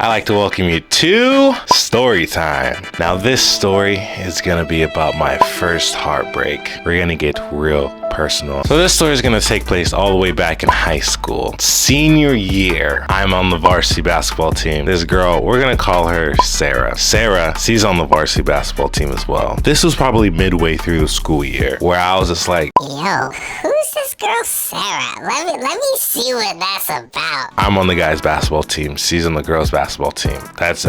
I'd like to welcome you to Story Time. Now, this story is gonna be about my first heartbreak. We're gonna get real personal. So this story is gonna take place all the way back in high school. Senior year, I'm on the varsity basketball team. This girl, we're gonna call her Sarah. Sarah, she's on the varsity basketball team as well. This was probably midway through the school year where I was just like, yo, who's this girl Sarah? Let me see what that's about. I'm on the guys basketball team. She's on the girls basketball team. That's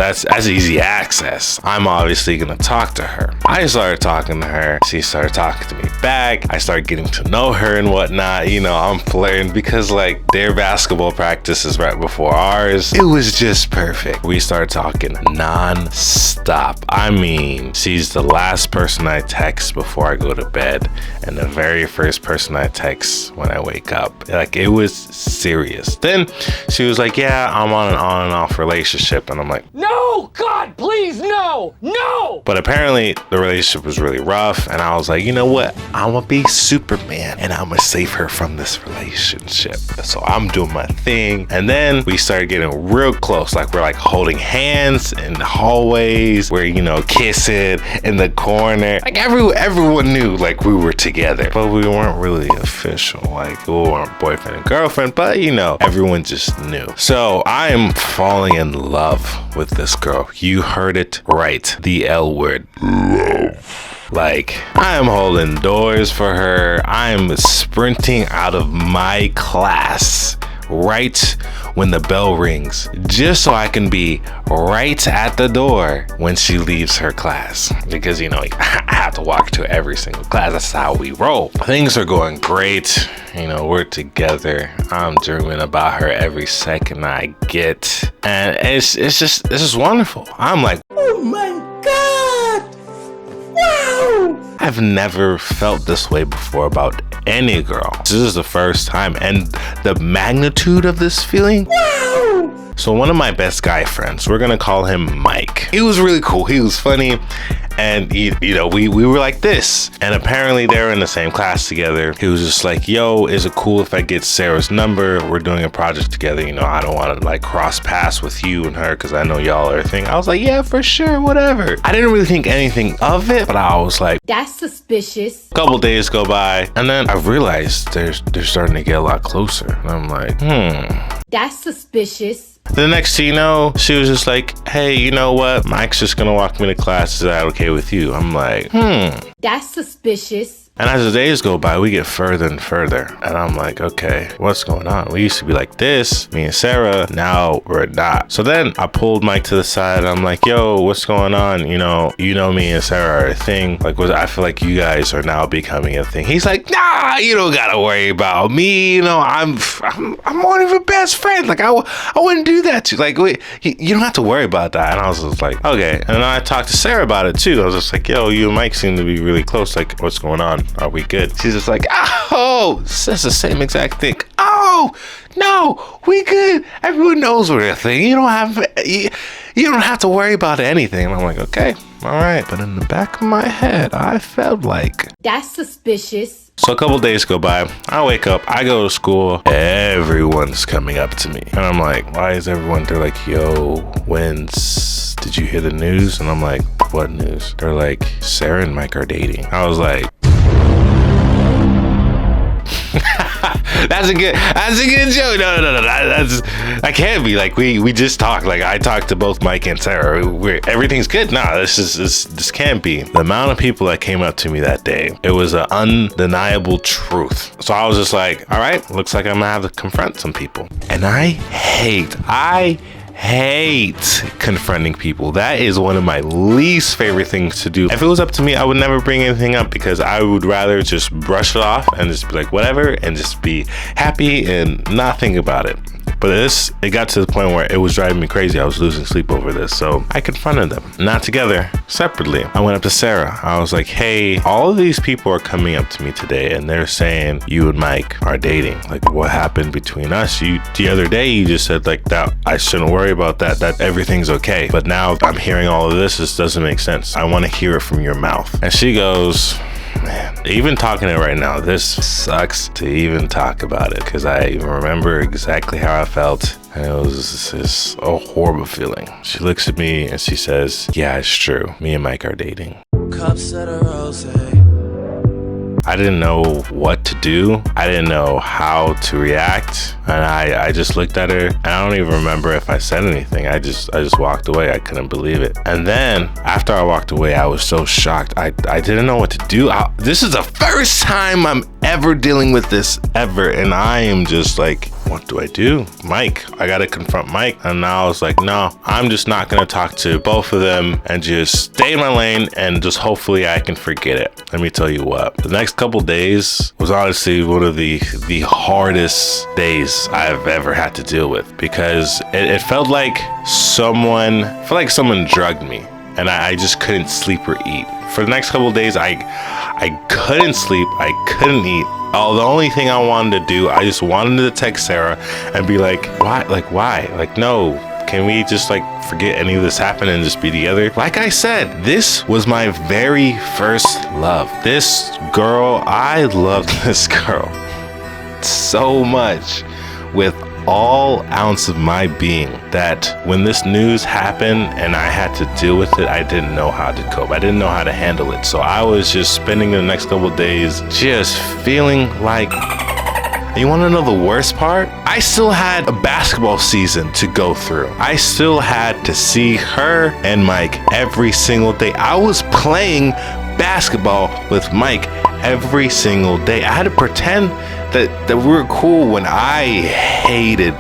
easy access. I'm obviously gonna talk to her. I started talking to her. She started talking to me back. I started getting to know her and whatnot. You know, I'm flirting because like their basketball practice is right before ours. It was just perfect. We started talking non-stop. I mean, she's the last person I text before I go to bed and the very first person I text when I wake up. Like, it was serious. Then she was like, yeah, I'm on and off relationship. And I'm like, no, God, please, no. but apparently the relationship was really rough. And I was like, you know what? I'm gonna be Superman and I'm gonna save her from this relationship. So I'm doing my thing. And then we started getting real close. Like, we're like holding hands in the hallways. We're, you know, kissing in the corner. Like everyone knew like we were together, but we weren't really official. Like, we weren't boyfriend and girlfriend, but you know, everyone just knew. So I am falling in love with this girl. You heard it right. The L word. Love. Like, I am holding doors for her. I am sprinting out of my class right when the bell rings, just so I can be right at the door when she leaves her class. Because, you know, I have to walk to every single class. That's how we roll. Things are going great. You know, we're together. I'm dreaming about her every second I get. And it's just wonderful. I'm like, oh my God. Wow. I've never felt this way before about any girl. This is the first time, and the magnitude of this feeling, wow. So one of my best guy friends, we're gonna call him Mike. He was really cool. He was funny. And we were like this. And apparently they're in the same class together. He was just like, yo, is it cool if I get Sarah's number? We're doing a project together. You know, I don't want to like cross paths with you and her because I know y'all are a thing. I was like, yeah, for sure, whatever. I didn't really think anything of it, but I was like, that's suspicious. A couple days go by, and then I realized they're starting to get a lot closer. And I'm like, that's suspicious. The next thing you know, she was just like, hey, you know what? Mike's just gonna walk me to class. Is that okay with you? I'm like, that's suspicious. And as the days go by, we get further and further. And I'm like, okay, what's going on? We used to be like this, me and Sarah. Now we're not. So then I pulled Mike to the side. I'm like, yo, what's going on? You know me and Sarah are a thing. Like, I feel like you guys are now becoming a thing. He's like, nah, you don't gotta worry about me. You know, I'm one of your best friends. Like, I wouldn't do that to you. Like, wait, you don't have to worry about that. And I was just like, okay. And then I talked to Sarah about it too. I was just like, yo, you and Mike seem to be really close. Like, what's going on? Are we good? She's just like, oh, that's the same exact thing. Oh, no, we good. Everyone knows we're a thing. You don't have to worry about anything. And I'm like, okay, all right. But in the back of my head, I felt like, that's suspicious. So a couple days go by. I wake up. I go to school. Everyone's coming up to me. And I'm like, why is everyone? They're like, yo, did you hear the news? And I'm like, what news? They're like, Sarah and Mike are dating. I was like, That's a good joke. No. That can't be. Like, we just talked. Like, I talked to both Mike and Sarah. Everything's good. Nah, this can't be. The amount of people that came up to me that day, it was an undeniable truth. So I was just like, all right, looks like I'm gonna have to confront some people. And I hate confronting people. That is one of my least favorite things to do. If it was up to me, I would never bring anything up because I would rather just brush it off and just be like, whatever, and just be happy and not think about it. But it got to the point where it was driving me crazy. I was losing sleep over this. So I confronted them, not together, separately. I went up to Sarah. I was like, hey, all of these people are coming up to me today and they're saying you and Mike are dating. Like, what happened between us? The other day you just said like that I shouldn't worry about that everything's okay. But now I'm hearing all of this. This doesn't make sense. I want to hear it from your mouth. And she goes, man. Even talking it right now, this sucks to even talk about it because I remember exactly how I felt. And it was just a horrible feeling. She looks at me and she says, yeah, it's true. Me and Mike are dating. Cups of rose. I didn't know what to do. I didn't know how to react. And I just looked at her and I don't even remember if I said anything. I just walked away. I couldn't believe it. And then after I walked away, I was so shocked. I didn't know what to do. This is the first time I'm ever dealing with this ever. And I am just like, what do I do? Mike, I gotta confront Mike. And now I was like, no, I'm just not gonna talk to both of them and just stay in my lane and just hopefully I can forget it. Let me tell you what, the next couple days was honestly one of the hardest days I've ever had to deal with because it felt like someone drugged me and I just couldn't sleep or eat. For the next couple days, I couldn't sleep, I couldn't eat. Oh, the only thing I wanted to do, I just wanted to text Sarah and be like, why? Like, no, can we just like forget any of this happened and just be together? Like I said, this was my very first love. This girl, I loved this girl so much with all ounce of my being that when this news happened and I had to deal with it, I didn't know how to cope. I didn't know how to handle it. So I was just spending the next couple of days just feeling like, you want to know the worst part? I still had a basketball season to go through. I still had to see her and Mike every single day. I was playing basketball with Mike every single day. I had to pretend that we were cool when I hated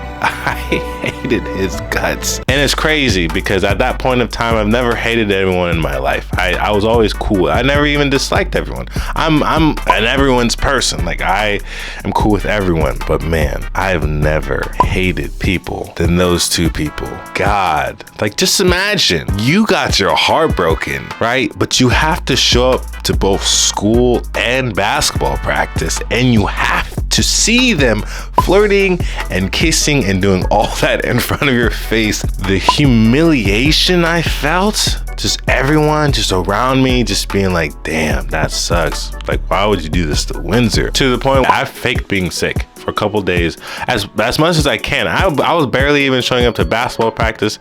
his guts. And it's crazy because at that point of time, I've never hated anyone in my life. I was always cool. I never even disliked everyone. I'm an everyone's person. Like I am cool with everyone, but man, I've never hated people than those two people. God, like just imagine you got your heart broken, right? But you have to show up to both school and basketball practice and you have to see them flirting and kissing and doing all that in front of your face. The humiliation I felt, just everyone just around me just being like, damn, that sucks. Like, why would you do this to Windsor? To the point where I faked being sick for a couple days as much as I can. I was barely even showing up to basketball practice.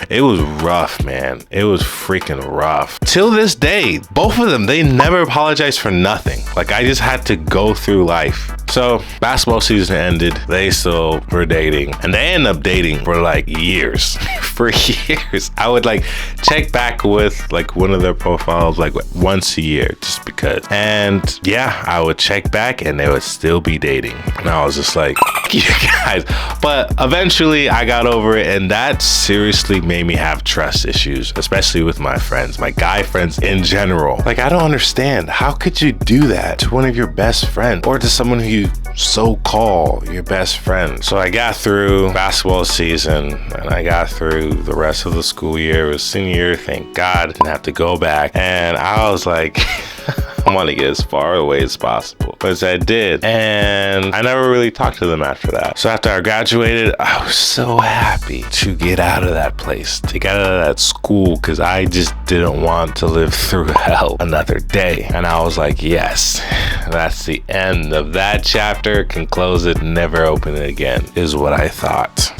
It was rough, man. It was freaking rough. Till this day, both of them, they never apologized for nothing. Like I just had to go through life. So basketball season ended. They still were dating and they ended up dating for like years. For years. I would like check back with like one of their profiles like once a year just because. And yeah, I would check back and they would still be dating. And I was just like, you guys. But eventually I got over it and that seriously made me have trust issues, especially with my friends, my guy friends in general. Like I don't understand. How could you do that to one of your best friends or to someone who you so call your best friend? So I got through basketball season and I got through the rest of the school year. It was senior year, thank God. I didn't have to go back. And I was like, I want to get as far away as possible, which I did. And I never really talked to them after that. So after I graduated, I was so happy to get out of that place, to get out of that school, because I just didn't want to live through hell another day. And I was like, yes, that's the end of that chapter. Can close it, never open it again, is what I thought.